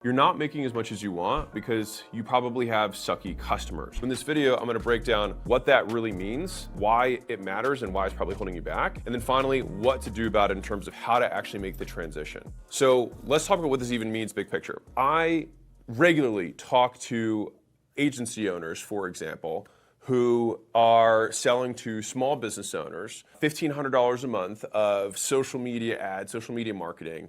You're not making as much as you want because you probably have sucky customers. In this video, I'm gonna break down what that really means, why it matters and why it's probably holding you back, and then finally, what to do about it in terms of how to actually make the transition. So let's talk about what this even means big picture. I regularly talk to agency owners, for example, who are selling to small business owners $1,500 a month of social media ads, social media marketing.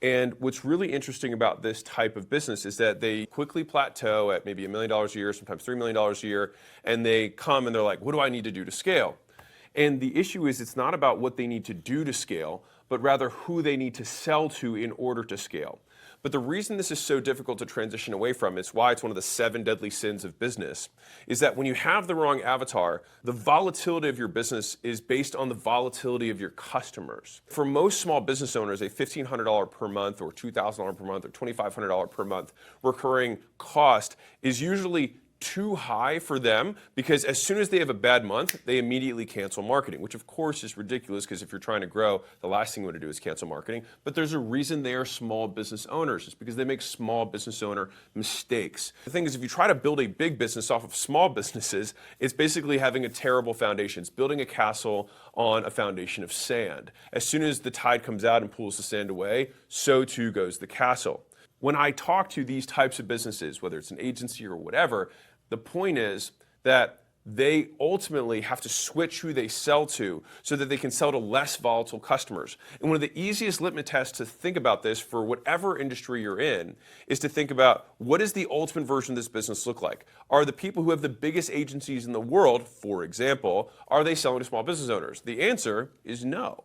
And what's really interesting about this type of business is that they quickly plateau at maybe $1 million a year, sometimes $3 million a year, and they come and they're like, what do I need to do to scale? And the issue is it's not about what they need to do to scale, but rather who they need to sell to in order to scale. But the reason this is so difficult to transition away from, it's why it's one of the 7 deadly sins of business, is that when you have the wrong avatar, the volatility of your business is based on the volatility of your customers. For most small business owners, a $1,500 per month or $2,000 per month or $2,500 per month recurring cost is usually too high for them because as soon as they have a bad month, they immediately cancel marketing, which of course is ridiculous because if you're trying to grow, the last thing you want to do is cancel marketing. But there's a reason they are small business owners. It's because they make small business owner mistakes. The thing is, if you try to build a big business off of small businesses, it's basically having a terrible foundation. It's building a castle on a foundation of sand. As soon as the tide comes out and pulls the sand away, so too goes the castle. When I talk to these types of businesses, whether it's an agency or whatever, the point is that they ultimately have to switch who they sell to so that they can sell to less volatile customers. And one of the easiest litmus tests to think about this for whatever industry you're in is to think about what does the ultimate version of this business look like? Are the people who have the biggest agencies in the world, for example, are they selling to small business owners? The answer is no.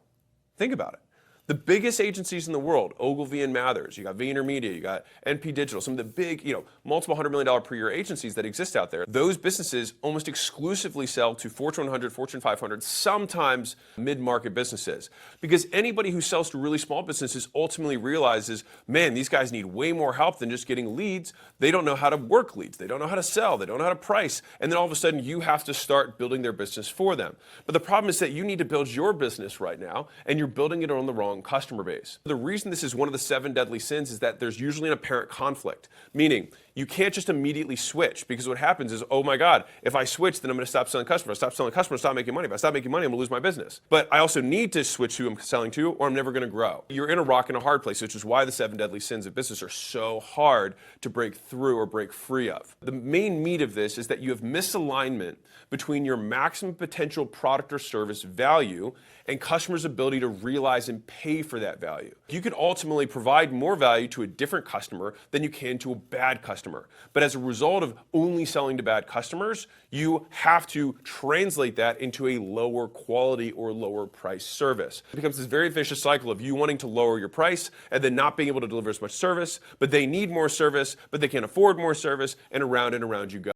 Think about it. The biggest agencies in the world, Ogilvy and Mathers, you got VaynerMedia, you got NP Digital, some of the big, multiple $100 million per year agencies that exist out there. Those businesses almost exclusively sell to Fortune 100, Fortune 500, sometimes mid-market businesses. Because anybody who sells to really small businesses ultimately realizes, man, these guys need way more help than just getting leads. They don't know how to work leads. They don't know how to sell. They don't know how to price. And then all of a sudden you have to start building their business for them. But the problem is that you need to build your business right now and you're building it on the wrong customer base. The reason this is one of the 7 deadly sins is that there's usually an apparent conflict, meaning you can't just immediately switch because what happens is, oh my God, if I switch, then I'm going to stop selling customers. Stop selling customers, stop making money. If I stop making money, I'm going to lose my business. But I also need to switch who I'm selling to or I'm never going to grow. You're in a rock and a hard place, which is why the 7 deadly sins of business are so hard to break through or break free of. The main meat of this is that you have misalignment between your maximum potential product or service value and customers' ability to realize and pay for that value. You could ultimately provide more value to a different customer than you can to a bad customer. But as a result of only selling to bad customers, you have to translate that into a lower quality or lower price service. It becomes this very vicious cycle of you wanting to lower your price and then not being able to deliver as much service, but they need more service, but they can't afford more service, and around you go.